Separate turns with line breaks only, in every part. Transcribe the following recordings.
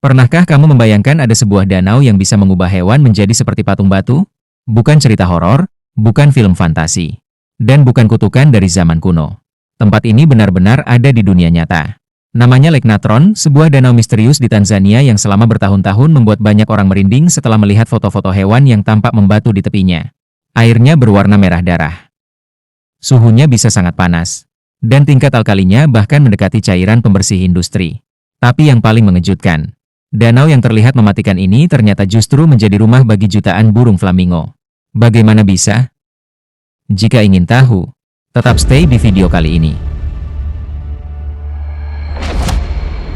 Pernahkah kamu membayangkan ada sebuah danau yang bisa mengubah hewan menjadi seperti patung batu? Bukan cerita horor, bukan film fantasi, dan bukan kutukan dari zaman kuno. Tempat ini benar-benar ada di dunia nyata. Namanya Lake Natron, sebuah danau misterius di Tanzania yang selama bertahun-tahun membuat banyak orang merinding setelah melihat foto-foto hewan yang tampak membatu di tepinya. Airnya berwarna merah darah. Suhunya bisa sangat panas. Dan tingkat alkalinya bahkan mendekati cairan pembersih industri. Tapi yang paling mengejutkan, danau yang terlihat mematikan ini ternyata justru menjadi rumah bagi jutaan burung flamingo. Bagaimana bisa? Jika ingin tahu, tetap stay di video kali ini.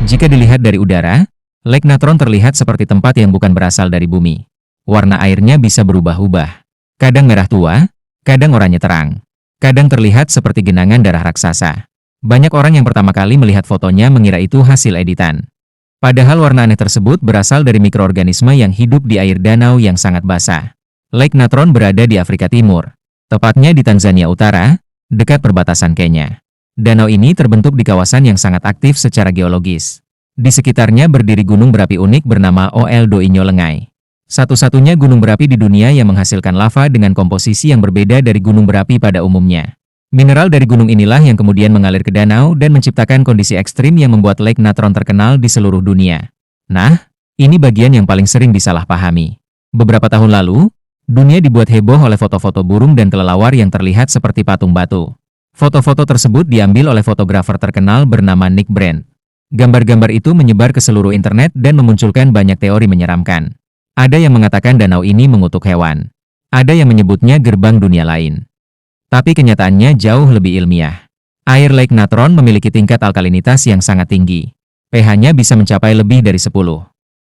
Jika dilihat dari udara, Lake Natron terlihat seperti tempat yang bukan berasal dari bumi. Warna airnya bisa berubah-ubah. Kadang merah tua, kadang oranye terang. Kadang terlihat seperti genangan darah raksasa. Banyak orang yang pertama kali melihat fotonya mengira itu hasil editan. Padahal warna aneh tersebut berasal dari mikroorganisme yang hidup di air danau yang sangat basah. Lake Natron berada di Afrika Timur, tepatnya di Tanzania Utara, dekat perbatasan Kenya. Danau ini terbentuk di kawasan yang sangat aktif secara geologis. Di sekitarnya berdiri gunung berapi unik bernama OL Doinyo Lengai. Satu-satunya gunung berapi di dunia yang menghasilkan lava dengan komposisi yang berbeda dari gunung berapi pada umumnya. Mineral dari gunung inilah yang kemudian mengalir ke danau dan menciptakan kondisi ekstrim yang membuat Lake Natron terkenal di seluruh dunia. Nah, ini bagian yang paling sering disalahpahami. Beberapa tahun lalu, dunia dibuat heboh oleh foto-foto burung dan kelelawar yang terlihat seperti patung batu. Foto-foto tersebut diambil oleh fotografer terkenal bernama Nick Brand. Gambar-gambar itu menyebar ke seluruh internet dan memunculkan banyak teori menyeramkan. Ada yang mengatakan danau ini mengutuk hewan. Ada yang menyebutnya gerbang dunia lain. Tapi kenyataannya jauh lebih ilmiah. Air Lake Natron memiliki tingkat alkalinitas yang sangat tinggi. pH-nya bisa mencapai lebih dari 10.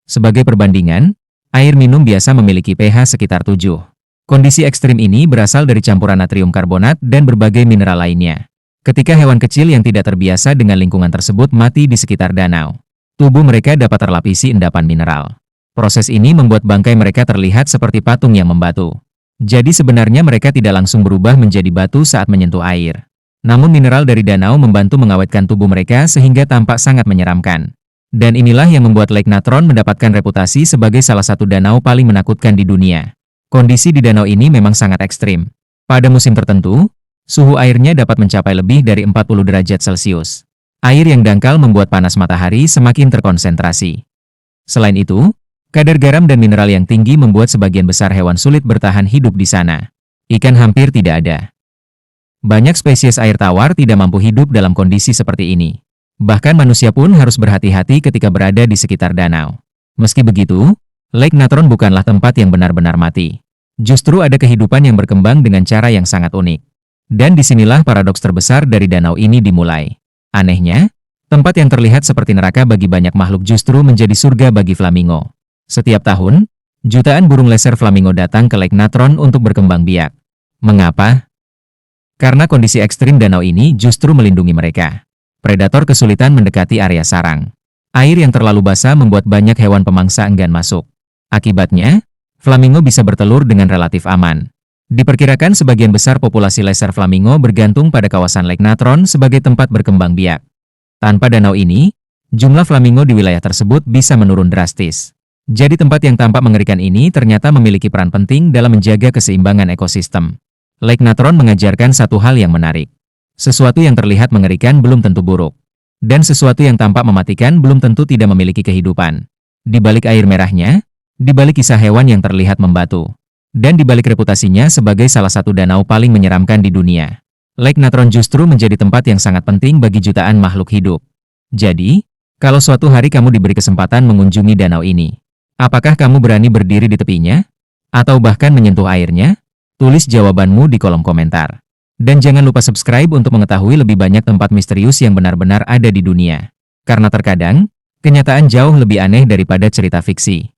Sebagai perbandingan, air minum biasa memiliki pH sekitar 7. Kondisi ekstrim ini berasal dari campuran natrium karbonat dan berbagai mineral lainnya. Ketika hewan kecil yang tidak terbiasa dengan lingkungan tersebut mati di sekitar danau, tubuh mereka dapat terlapisi endapan mineral. Proses ini membuat bangkai mereka terlihat seperti patung yang membatu. Jadi sebenarnya mereka tidak langsung berubah menjadi batu saat menyentuh air. Namun mineral dari danau membantu mengawetkan tubuh mereka sehingga tampak sangat menyeramkan. Dan inilah yang membuat Lake Natron mendapatkan reputasi sebagai salah satu danau paling menakutkan di dunia. Kondisi di danau ini memang sangat ekstrim. Pada musim tertentu, suhu airnya dapat mencapai lebih dari 40 derajat Celcius. Air yang dangkal membuat panas matahari semakin terkonsentrasi. Selain itu, kadar garam dan mineral yang tinggi membuat sebagian besar hewan sulit bertahan hidup di sana. Ikan hampir tidak ada. Banyak spesies air tawar tidak mampu hidup dalam kondisi seperti ini. Bahkan manusia pun harus berhati-hati ketika berada di sekitar danau. Meski begitu, Lake Natron bukanlah tempat yang benar-benar mati. Justru ada kehidupan yang berkembang dengan cara yang sangat unik. Dan disinilah paradoks terbesar dari danau ini dimulai. Anehnya, tempat yang terlihat seperti neraka bagi banyak makhluk justru menjadi surga bagi flamingo. Setiap tahun, jutaan burung leser flamingo datang ke Lake Natron untuk berkembang biak. Mengapa? Karena kondisi ekstrim danau ini justru melindungi mereka. Predator kesulitan mendekati area sarang. Air yang terlalu basah membuat banyak hewan pemangsa enggan masuk. Akibatnya, flamingo bisa bertelur dengan relatif aman. Diperkirakan sebagian besar populasi leser flamingo bergantung pada kawasan Lake Natron sebagai tempat berkembang biak. Tanpa danau ini, jumlah flamingo di wilayah tersebut bisa menurun drastis. Jadi tempat yang tampak mengerikan ini ternyata memiliki peran penting dalam menjaga keseimbangan ekosistem. Lake Natron mengajarkan satu hal yang menarik. Sesuatu yang terlihat mengerikan belum tentu buruk. Dan sesuatu yang tampak mematikan belum tentu tidak memiliki kehidupan. Di balik air merahnya, di balik kisah hewan yang terlihat membatu, dan di balik reputasinya sebagai salah satu danau paling menyeramkan di dunia, Lake Natron justru menjadi tempat yang sangat penting bagi jutaan makhluk hidup. Jadi, kalau suatu hari kamu diberi kesempatan mengunjungi danau ini, apakah kamu berani berdiri di tepinya? Atau bahkan menyentuh airnya? Tulis jawabanmu di kolom komentar. Dan jangan lupa subscribe untuk mengetahui lebih banyak tempat misterius yang benar-benar ada di dunia. Karena terkadang, kenyataan jauh lebih aneh daripada cerita fiksi.